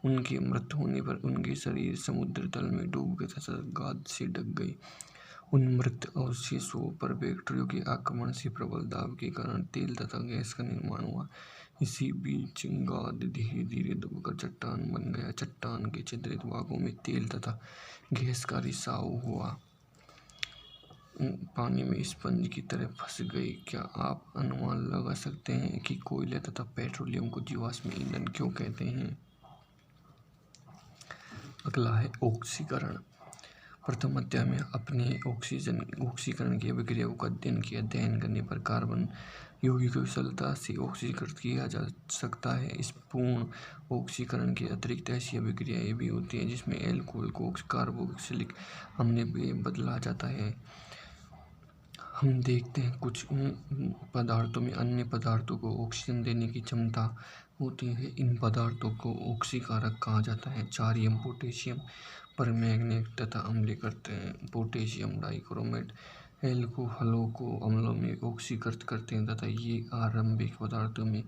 उनके मृत होने पर उनके शरीर समुद्र तल में डूब गए तथा गाद से ढक गई। उन मृत अवशेषों पर बैक्टीरिया के आक्रमण से प्रबल दाब के कारण तेल तथा गैस का निर्माण हुआ। इसी बीच गाद धीरे धीरे दबकर चट्टान बन गया। चट्टान के छिद्रित भागों में तेल तथा गैस का रिसाव हुआ, पानी में स्पंज की तरह फंस गई। क्या आप अनुमान लगा सकते हैं कि कोयले तथा पेट्रोलियम को जीवाश्म ईंधन क्यों कहते हैं? अगला है ऑक्सीकरण। प्रथम अध्याय में अपने ऑक्सीकरण की अभिक्रिया का अध्ययन करने पर कार्बन यौगिक को विशलता से ऑक्सीकृत किया जा सकता है। इस पूर्ण ऑक्सीकरण के अतिरिक्त ऐसी अभिक्रियाएं भी होती हैं जिसमें एल्कोहल को कार्बोक्सिलिक अम्ल में बदला जाता है। हम देखते हैं कुछ पदार्थों में अन्य पदार्थों को ऑक्सीजन देने की क्षमता होती है। इन पदार्थों को ऑक्सीकारक कहा जाता है। क्षारियम, पोटेशियम परमैंगनेट तथा अम्लीय करते हैं। पोटेशियम डाइक्रोमेट एल्कोहलों को अम्लों में ऑक्सीकृत करते हैं तथा ये आरंभिक पदार्थों में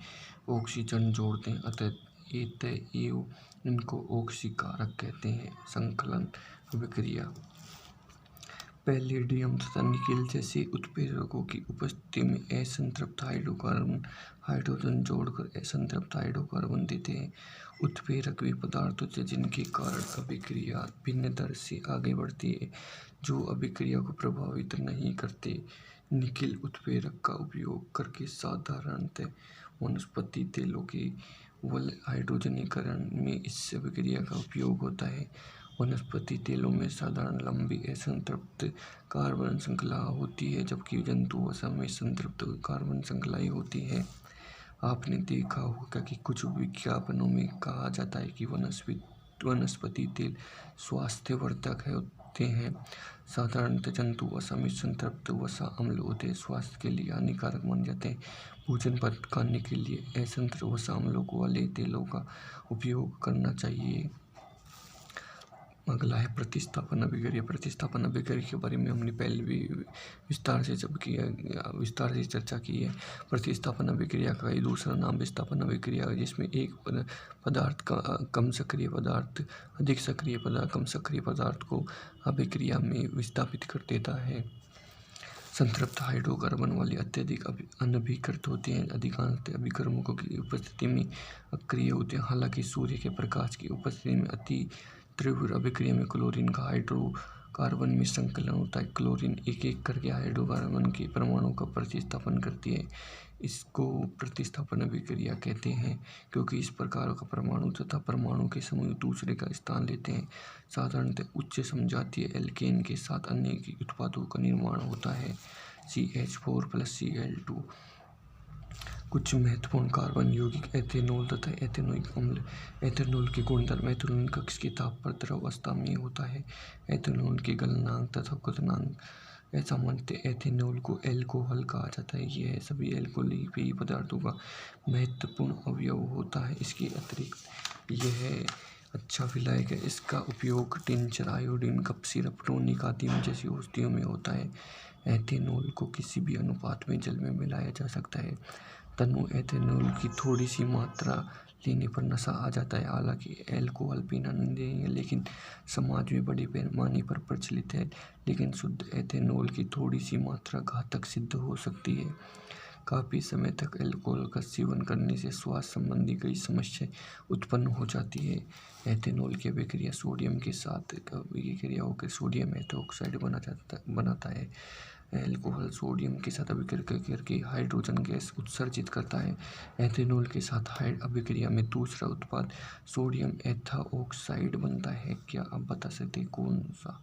ऑक्सीजन जोड़ते हैं, अतएव इनको ऑक्सीकारक कहते हैं। संकलन अभिक्रिया। पैलेडियम तथा निकेल जैसे उत्प्रेरकों की उपस्थिति में असंतृप्त हाइड्रोकार्बन हाइड्रोजन जोड़कर असंतृप्त हाइड्रोकार्बन देते हैं। उत्प्रेरक वे पदार्थ होते हैं जिनके कारण अभिक्रिया भिन्न दर से आगे बढ़ती है, जो अभिक्रिया को प्रभावित नहीं करते। निकेल उत्प्रेरक का उपयोग करके साधारणतः वनस्पति तेलों के हाइड्रोजनीकरण में इस अभिक्रिया का उपयोग होता है। वनस्पति तेलों में साधारण लंबी असंतृप्त कार्बन श्रृंखला होती है, जबकि जंतु वसा में संतृप्त कार्बन श्रृंखलाएं होती है। आपने देखा होगा कि कुछ विज्ञापनों में कहा जाता है कि वनस्पति तेल स्वास्थ्यवर्धक होते हैं। साधारणतः जंतु वसा में संतृप्त वसा अम्ल होते हैं, स्वास्थ्य के लिए हानिकारक माने जाते हैं। भोजन पकाने के लिए असंतृप्त वसा अम्लों वाले तेलों का उपयोग करना चाहिए। अगला है प्रतिस्थापन अभिक्रिया। प्रतिस्थापन अभिक्रिया के बारे में हमने पहले भी विस्तार से चर्चा की है। प्रतिस्थापन अभिक्रिया का दूसरा नाम विस्थापन अभिक्रिया है, जिसमें एक पदार्थ का कम सक्रिय पदार्थ अधिक सक्रिय पदार्थ कम सक्रिय पदार्थ को अभिक्रिया में विस्थापित कर देता है। संतृप्त हाइड्रोकार्बन वाले अत्यधिक अनभिकृत होते हैं, अधिकांशतः अभिकर्मकों की उपस्थिति में अक्रिय होते हैं। हालांकि सूर्य के प्रकाश की उपस्थिति में अति तीव्र अभिक्रिया में क्लोरीन का हाइड्रोकार्बन में संकलन होता है। क्लोरीन एक एक करके हाइड्रोकार्बन के परमाणुओं का प्रतिस्थापन करती है। इसको प्रतिस्थापन अभिक्रिया कहते हैं, क्योंकि इस प्रकार का परमाणु तथा परमाणु के समूह दूसरे का स्थान लेते हैं। साधारणतः उच्च समजातीय एल्केन के साथ अन्य उत्पादों का निर्माण होता है। CH4+Cl2। कुछ महत्वपूर्ण कार्बन यौगिक एथेनॉल तथा एथेनोइक अम्ल। एथेनॉल के गुणधर्म एथेनॉल कक्ष के ताप पर द्रव अवस्था में होता है। एथेनॉल के गलनांक तथा क्वथनांक। सामान्यतः एथेनॉल को एल्कोहल कहा जाता है। यह सभी अल्कोहलिक पेय पदार्थों का महत्वपूर्ण अवयव होता है। इसके अतिरिक्त यह अच्छा विलायक है। इसका उपयोग tincture, iodine, cough syrup, tonic आदि जैसी औषधियों में होता है। एथेनॉल को किसी भी अनुपात में जल में मिलाया जा सकता है। तनु एथेनॉल की थोड़ी सी मात्रा लेने पर नशा आ जाता है। हालांकि अल्कोहल पीना नहीं है, लेकिन समाज में बड़े पैमाने पर प्रचलित है। लेकिन शुद्ध एथेनॉल की थोड़ी सी मात्रा घातक सिद्ध हो सकती है। काफ़ी समय तक अल्कोहल का सेवन करने से स्वास्थ्य संबंधी कई समस्याएं उत्पन्न हो जाती है। एथेनॉल की अभिक्रिया सोडियम के साथ अभिक्रिया होकर सोडियम हाइड्रोक्साइड बनाता है। अल्कोहल सोडियम के साथ अभिक्रिया करके हाइड्रोजन गैस उत्सर्जित करता है। एथेनॉल के साथ अभिक्रिया में दूसरा उत्पाद सोडियम एथाऑक्साइड बनता है। क्या आप बता सकते हैं कौन सा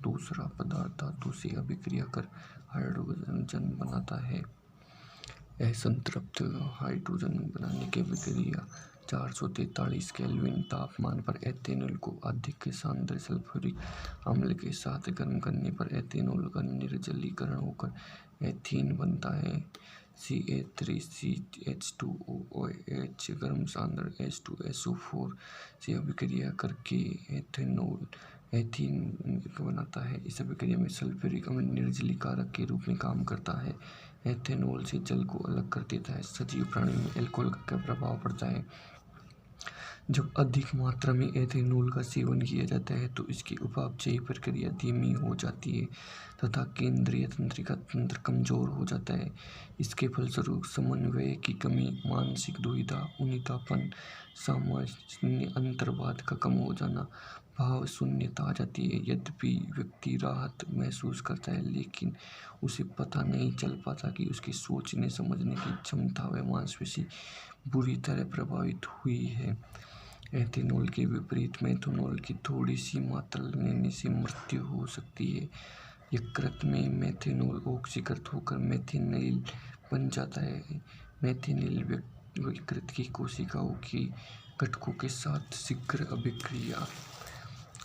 दूसरा पदार्थ धातु से अभिक्रिया कर हाइड्रोजन बनाता है? असंतृप्त हाइड्रोजन बनाने की अभिक्रिया 443 केल्विन तापमान पर एथेनॉल को अधिक सांद्र सल्फ्यूरिक अम्ल के साथ गर्म करने पर एथेनॉल का निर्जलीकरण होकर एथीन बनता है। CH3CH2OH गर्म सांद्र H2SO4 से अभिक्रिया करके एथीन बनाता है। इस अभिक्रिया में सल्फ्यूरिक अम्ल निर्जलीकारक के रूप में काम करता है। एथेनॉल से जल को अलग कर देता है। सजीव प्राणी में अल्कोहल का क्या प्रभाव पड़ता है? जब अधिक मात्रा में एथेनॉल का सेवन किया जाता है तो इसकी उपापचयी प्रक्रिया धीमी हो जाती है तथा केंद्रीय तंत्रिका तंत्र कमजोर हो जाता है। इसके फलस्वरूप समन्वय की कमी, मानसिक दुविधा, ऊनीतापन, सामान्य अंतर्वाद का कम हो जाना, भाव शून्यता आ जाती है। यद्यपि व्यक्ति राहत महसूस करता है, लेकिन उसे पता नहीं चल पाता कि उसकी सोचने समझने की क्षमता व मांसपेशी बुरी तरह प्रभावित हुई है। एथेनॉल के विपरीत मेथनॉल की थोड़ी सी मात्रा लेने से मृत्यु हो सकती है। यकृत में मेथेनॉल ऑक्सीकृत होकर मेथेनिल बन जाता है। मेथेनिल यकृत की कोशिकाओं की घटकों के साथ शीघ्र अभिक्रिया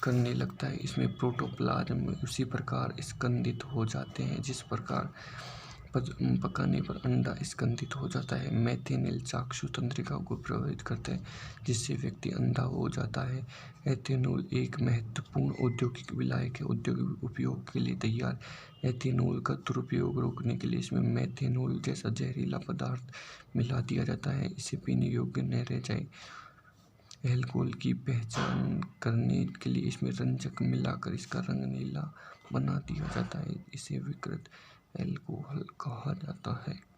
करने लगता है। इसमें प्रोटोप्लाज्म उसी प्रकार स्कंदित हो जाते हैं जिस प्रकार पकाने पर अंडा स्कंदित हो जाता है। मेथेनिल चाक्षु तंत्रिका को प्रभावित करता है जिससे व्यक्ति अंधा हो जाता है। एथेनॉल एक महत्वपूर्ण औद्योगिक विलायक है। औद्योगिक उपयोग के लिए तैयार एथेनॉल का दुरुपयोग रोकने के लिए इसमें मेथेनॉल जैसा जहरीला पदार्थ मिला दिया जाता है, इसे पीने योग्य न रह जाए। अल्कोहल की पहचान करने के लिए इसमें रंजक मिलाकर इसका रंग नीला बना दिया जाता है, इसे विकृत अल्कोहल कहा जाता है।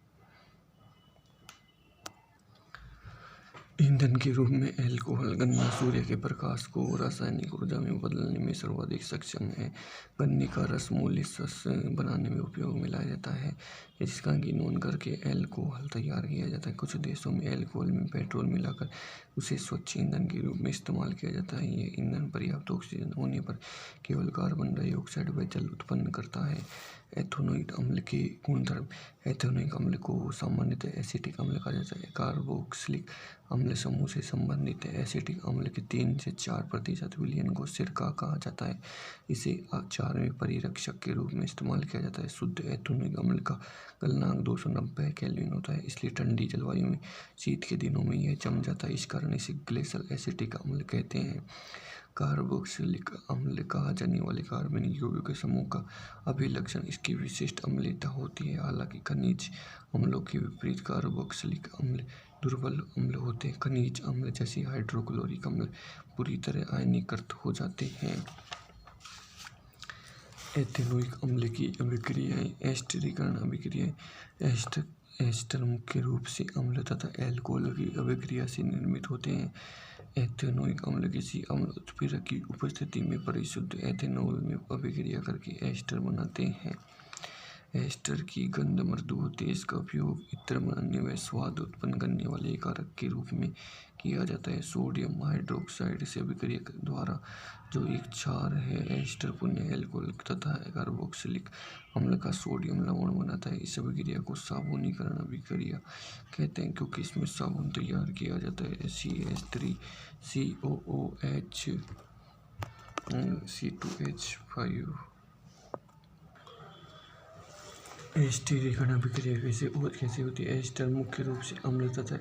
ईंधन के रूप में अल्कोहल गन्ना सूर्य के प्रकाश को रासायनिक ऊर्जा में बदलने में सर्वाधिक सक्षम है। गन्ने का रस मोलिसस बनाने में उपयोग में लाया जाता है, जिसका घिनौन करके अल्कोहल तैयार किया जाता है। कुछ देशों में अल्कोहल में पेट्रोल मिलाकर उसे स्वच्छ ईंधन के रूप में इस्तेमाल किया जाता है। ये ईंधन पर्याप्त ऑक्सीजन होने पर केवल कार्बन डाइऑक्साइड व जल उत्पन्न करता है। एथेनोइक अम्ल के गुणधर्म। एथेनोइक अम्ल को सामान्यतः एसिटिक अम्ल कहा जाता है। कार्बोक्सिलिक अम्ल समूह से संबंधित है। एसिटिक अम्ल के 3 से 4% विलयन को सिरका कहा जाता है। इसे अचार में परिरक्षक के रूप में इस्तेमाल किया जाता है। शुद्ध एथेनोइक अम्ल का गलनांक 290 केल्विन होता है, इसलिए ठंडी जलवायु में शीत के दिनों में यह जम जाता है। इस कारण इसे ग्लेशियल एसिटिक अम्ल कहते हैं। कार्बोक्सिलिक अम्ल कहा जाने वाले कार्बनिक यौगिकों के समूह का अभिलक्षण इसकी विशिष्ट अम्लता होती है। हालांकि खनिज अम्लों के विपरीत कार्बोक्सिलिक अम्ल दुर्बल अम्ल होते हैं। खनिज अम्ल जैसे हाइड्रोक्लोरिक अम्ल पूरी तरह आयनीकृत हो जाते हैं। एथेनोइक अम्ल की अभिक्रियाएं। एस्टरीकरण अभिक्रियाएं। एस्टर मुख्य रूप से अम्ल तथा अल्कोहल की अभिक्रिया से निर्मित होते हैं। एथेनोइक अम्ल किसी अम्ल उत्प्रेरक की उपस्थिति में परिशुद्ध एथेनॉल में अभिक्रिया करके एस्टर बनाते हैं। एस्टर की गंध मृदु होती है। इसका उपयोग इत्र बनाने व स्वाद उत्पन्न करने वाले कारक के रूप में किया जाता है। सोडियम हाइड्रोक्साइड से अभिक्रिया द्वारा जो एक क्षार है एस्टर पुनः अल्कोहल तथा कार्बोक्सिलिक अम्ल का सोडियम लवण बनाता है। इस अभिक्रिया को साबुनीकरण अभिक्रिया कहते हैं, क्योंकि इसमें साबुन तैयार किया जाता है। CH3COOH C2H5। एस्टरीकरण अभिक्रिया कैसे होती है? एस्टर मुख्य रूप से अम्ल तथा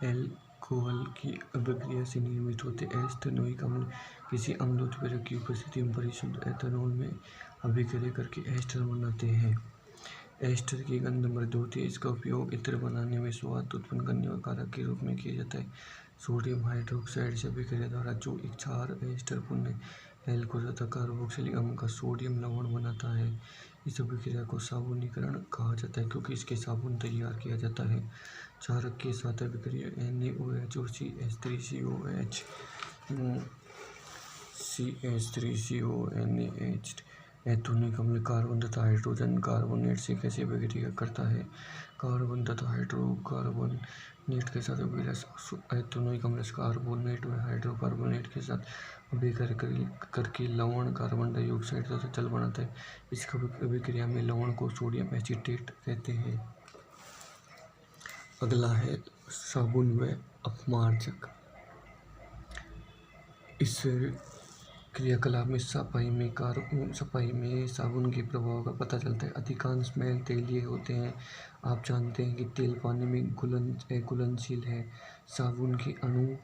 अल्कोहल की अभिक्रिया से निर्मित होते हैं। एथेनोइक अम्ल किसी अम्ल उत्प्रेरक की उपस्थिति में परिशुद्ध एथेनॉल में अभिक्रिया करके एस्टर बनाते हैं। एस्टर की गंध मृदु होती है। इसका उपयोग इत्र बनाने में स्वाद उत्पन्न करने वाले कारक के रूप में किया जाता है। सोडियम हाइड्रोक्साइड से अभिक्रिया द्वारा जो एक क्षार एस्टर पुनः अल्कोहल तथा कार्बोक्सिलिक अम्ल का सोडियम लवण बनाता है। इस अभिक्रिया को साबुनीकरण कहा जाता है, क्योंकि इसके साबुन तैयार किया जाता है। क्षारक के साथ अभिक्रिया NaOH और CH3CONH। एथेनोइक अम्ल कार्बन तथा हाइड्रोजन कार्बोनेट से कैसे अभिक्रिया करता है? कार्बन तथा हाइड्रोकार्बोनेट के साथ अभिक्रिया। एथेनोइक अम्ल कार्बोनेट व हाइड्रोकार्बोनेट के साथ अभिक्रिया करके लवण कार्बन डाइऑक्साइड तथा जल बनाता है। इस अभिक्रिया में लवण को सोडियम एसीटेट कहते हैं। अगला है साबुन व अपमार्जक। इस क्रियाकलाप में सफाई में साबुन के प्रभाव का पता चलता है। अधिकांश मैल तेलीय होते हैं। आप जानते हैं कि तेल पानी में घुलनशील है। साबुन के अणु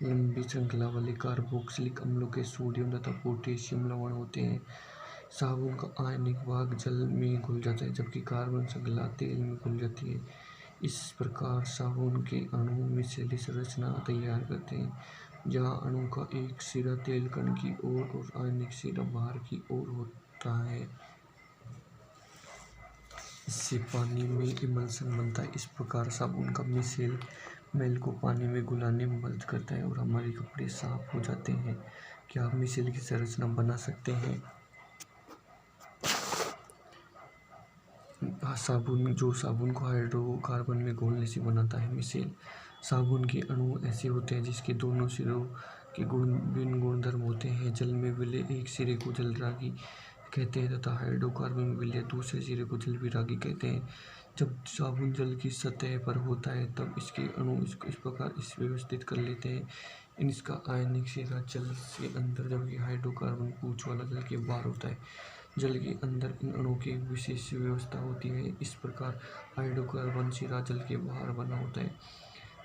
लंबी श्रृंखला वाले कार्बोक्सिलिक अम्लों के सोडियम तथा पोटेशियम लवण होते हैं। साबुन का आयनिक भाग जल में घुल जाता है, जबकि कार्बन श्रृंखला तेल में घुल जाती है। इस प्रकार साबुन के अणु मिश्रित संरचना तैयार करते हैं। जहाँ अणु का एक सिरा तेल कण की ओर और आयनिक सिरा बाहर की ओर होता है। इससे पानी में इमल्सन बनता है। इस प्रकार साबुन का मिसेल मैल को पानी में घुलाने में मदद करता है और हमारे कपड़े साफ हो जाते हैं। क्या आप मिसेल की संरचना बना सकते हैं? साबुन को हाइड्रोकार्बन में घोलने से बनाता है मिसेल। साबुन के अणु ऐसे होते हैं जिसके दोनों सिरों के भिन्न गुणधर्म होते हैं। जल में विलय एक सिरे को जलराशि कहते हैं तथा हाइड्रोकार्बन में विलय दूसरे सिरे को जलविरागी कहते हैं। जब साबुन जल की सतह पर होता है तब इसके अणु इसको इस प्रकार इस व्यवस्थित कर लेते हैं। इसका आयनिक सिरा जल से अंदर जबकि हाइड्रोकार्बन पूंछ वाला जल के बाहर होता है। जल के अंदर इन अणुओं की विशेष व्यवस्था होती है। इस प्रकार हाइड्रोकार्बन सिरा जल के बाहर बना होता है।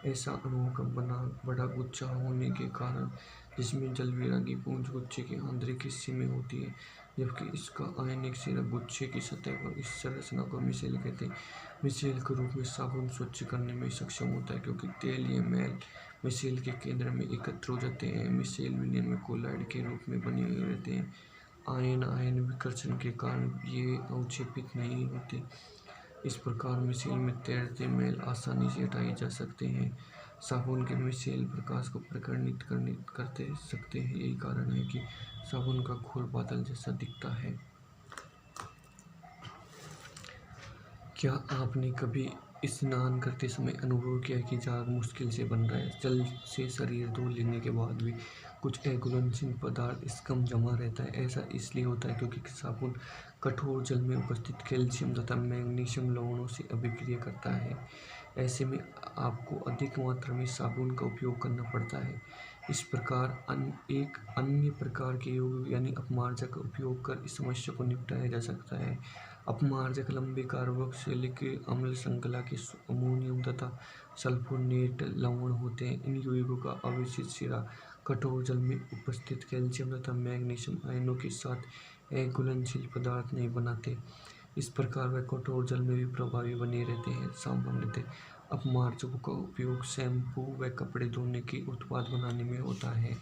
ऐसा अणुओं का बना बड़ा गुच्छा होने के कारण जिसमें जलविरागी पूंछ गुच्छे के आंतरिक हिस्से में होती है जबकि इसका आयनिक सिरा गुच्छे की सतह पर। इस संरचना को मिसेल कहते हैं। मिसेल के रूप में साबुन स्वच्छ करने में सक्षम होता है क्योंकि तेल या मैल मिसेल के केंद्र में एकत्र हो जाते हैं। मिसेल विलयन में कोलॉइड के रूप में बने हुए रहते हैं। आयन विकर्षण के कारण ये अवक्षेपित नहीं होते। इस प्रकार मिसेल में तैरते मैल आसानी से हटाए जा सकते हैं। साबुन के मिसेल प्रकाश को प्रकर्णित करते सकते हैं। यही कारण है कि साबुन का घोल बादल जैसा दिखता है। क्या आपने कभी स्नान करते समय अनुभव किया कि झाग मुश्किल से बन रहा है? जल से शरीर धो लेने के बाद भी कुछ अघुलनशील पदार्थ स्कम जमा रहता है। ऐसा इसलिए होता है क्योंकि साबुन कठोर जल में उपस्थित कैल्शियम तथा मैग्नीशियम लवणों से अभिक्रिया करता है। ऐसे में आपको अधिक मात्रा में साबुन का उपयोग करना पड़ता है। इस प्रकार एक अन्य प्रकार के योग यानी अपमार्जक का उपयोग कर इस समस्या को निपटाया जा सकता है। अपमार्जक लंबे कार्बोक्सिलिक अम्ल श्रृंखला के अमोनियम तथा सल्फोनेट लवण होते हैं। इन यौगिकों का अवशिष्ट सिरा कठोर जल में उपस्थित कैल्शियम तथा मैग्नीशियम आयनों के साथ अघुलनशील पदार्थ नहीं बनाते। इस प्रकार वे कठोर जल में भी प्रभावी बने रहते हैं। सामान्यतः अपमार्जकों का उपयोग शैम्पू व कपड़े धोने के उत्पाद बनाने में होता है।